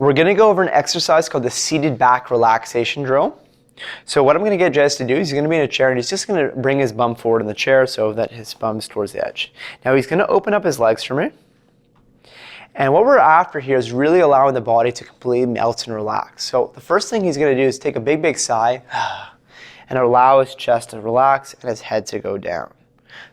We're going to go over an exercise called the seated back relaxation drill. So what I'm going to get Jez to do is he's going to be in a chair and he's just going to bring his bum forward in the chair so that his bum's towards the edge. Now he's going to open up his legs for me. And what we're after here is really allowing the body to completely melt and relax. So the first thing he's going to do is take a big, big sigh and allow his chest to relax and his head to go down.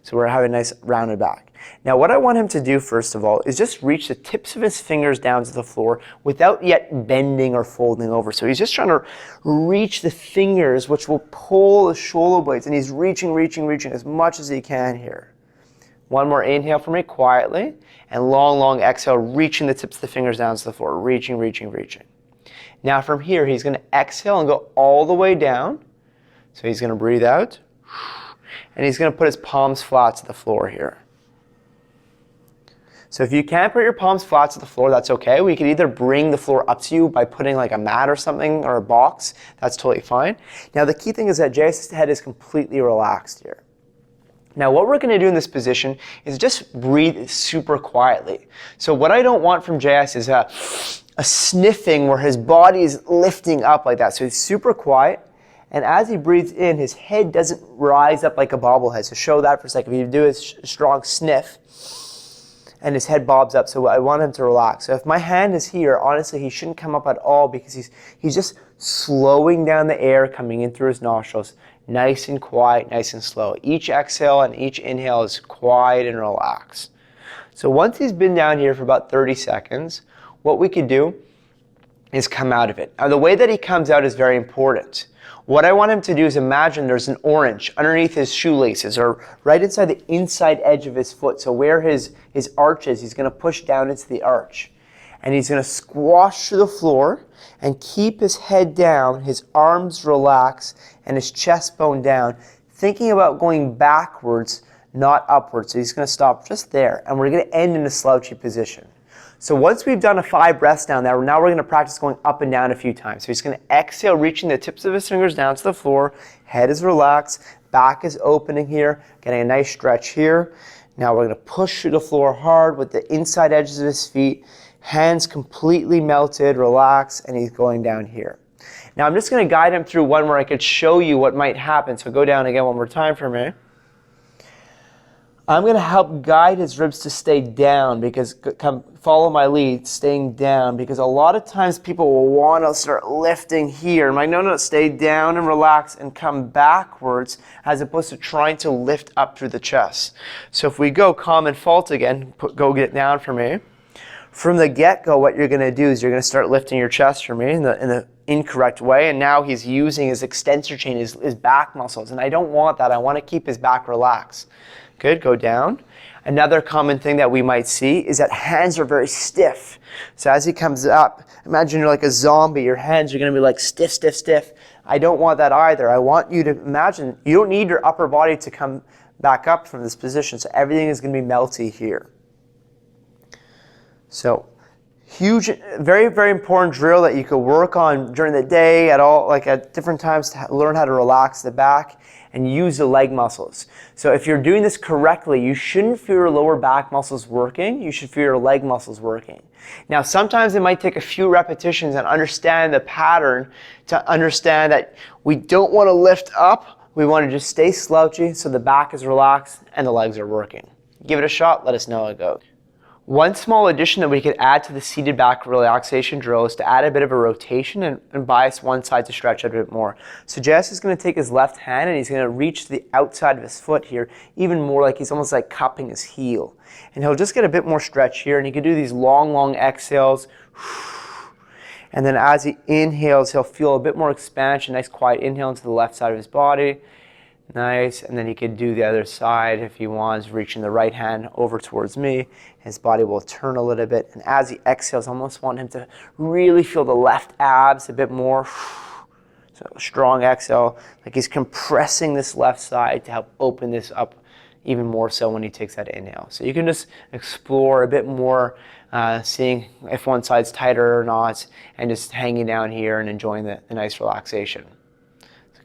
So we're having a nice rounded back. Now what I want him to do first of all is just reach the tips of his fingers down to the floor without yet bending or folding over. So he's just trying to reach the fingers, which will pull the shoulder blades, and he's reaching as much as he can here. One more inhale for me, quietly, and long, long exhale, reaching the tips of the fingers down to the floor, reaching. Now from here, he's going to exhale and go all the way down. So he's going to breathe out, and he's going to put his palms flat to the floor here. So if you can't put your palms flat to the floor, that's okay. We could either bring the floor up to you by putting like a mat or something or a box. That's totally fine. Now the key thing is that Jace's head is completely relaxed here. Now what we're going to do in this position is just breathe super quietly. So what I don't want from JS is a sniffing where his body is lifting up like that. So he's super quiet. And as he breathes in, his head doesn't rise up like a bobblehead. So show that for a second. If you do a strong sniff, and his head bobs up, so I want him to relax. So if my hand is here, honestly, he shouldn't come up at all because he's just slowing down the air coming in through his nostrils, nice and quiet, nice and slow. Each exhale and each inhale is quiet and relaxed. So once he's been down here for about 30 seconds, what we could do is come out of it. Now the way that he comes out is very important. What I want him to do is imagine there's an orange underneath his shoelaces or right inside the inside edge of his foot. So where his arch is, he's going to push down into the arch. And he's going to squash to the floor and keep his head down, his arms relaxed, and his chest bone down, thinking about going backwards, not upwards. So he's going to stop just there. And we're going to end in a slouchy position. So once we've done 5 breaths down there, now we're going to practice going up and down a few times. So he's going to exhale, reaching the tips of his fingers down to the floor. Head is relaxed. Back is opening here, getting a nice stretch here. Now we're going to push through the floor hard with the inside edges of his feet. Hands completely melted, relaxed, and he's going down here. Now I'm just going to guide him through one where I could show you what might happen. So go down again one more time for me. I'm going to help guide his ribs to stay down because, follow my lead, staying down, because a lot of times people will want to start lifting here. I'm like, no, stay down and relax and come backwards as opposed to trying to lift up through the chest. So if we go calm and fault again, go get down for me. From the get-go, what you're going to do is you're going to start lifting your chest for me in the incorrect way, and now he's using his extensor chain, his back muscles, and I don't want that. I want to keep his back relaxed. Good, go down. Another common thing that we might see is that hands are very stiff. So as he comes up, imagine you're like a zombie. Your hands are going to be like stiff. I don't want that either. I want you to imagine you don't need your upper body to come back up from this position. So everything is going to be melty here. So huge, very, very important drill that you could work on during the day at different times to learn how to relax the back and use the leg muscles. So if you're doing this correctly, you shouldn't feel your lower back muscles working. You should feel your leg muscles working. Now, sometimes it might take a few repetitions and understand the pattern to understand that we don't want to lift up. We want to just stay slouchy so the back is relaxed and the legs are working. Give it a shot. Let us know how it goes. One small addition that we could add to the seated back relaxation drill is to add a bit of a rotation and bias one side to stretch out a bit more. So Jess is going to take his left hand and he's going to reach to the outside of his foot here, even more like he's almost like cupping his heel. And he'll just get a bit more stretch here, and he can do these long, long exhales. And then as he inhales, he'll feel a bit more expansion, nice quiet inhale into the left side of his body. Nice, and then he could do the other side if he wants, reaching the right hand over towards me. His body will turn a little bit, and as he exhales, I almost want him to really feel the left abs a bit more. So strong exhale, like he's compressing this left side to help open this up even more so when he takes that inhale. So you can just explore a bit more, seeing if one side's tighter or not, and just hanging down here and enjoying the nice relaxation.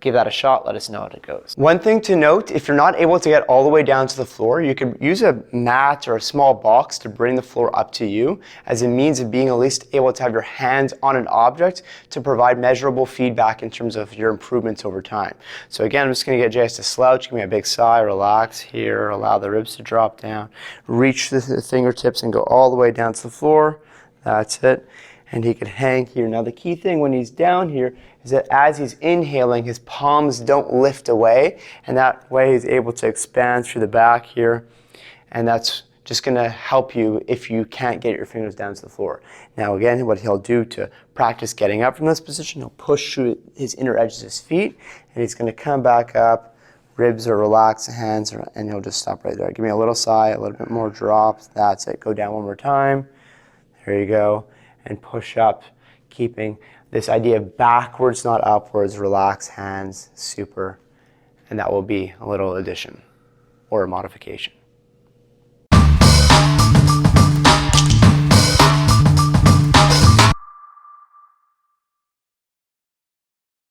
give that a shot. Let us know how it goes. One thing to note, if you're not able to get all the way down to the floor, you could use a mat or a small box to bring the floor up to you as a means of being at least able to have your hands on an object to provide measurable feedback in terms of your improvements over time. So again, I'm just going to get Jace to slouch, give me a big sigh, relax here, allow the ribs to drop down, reach the fingertips and go all the way down to the floor. That's it. And he could hang here. Now the key thing when he's down here is that as he's inhaling, his palms don't lift away, and that way he's able to expand through the back here, and that's just going to help you if you can't get your fingers down to the floor. Now again, what he'll do to practice getting up from this position, he'll push through his inner edges of his feet, and he's going to come back up, ribs are relaxed, hands are, and he'll just stop right there. Give me a little sigh, a little bit more drops, that's it. Go down one more time. There you go. And push up, keeping this idea of backwards, not upwards, relax hands, super. And that will be a little addition or a modification.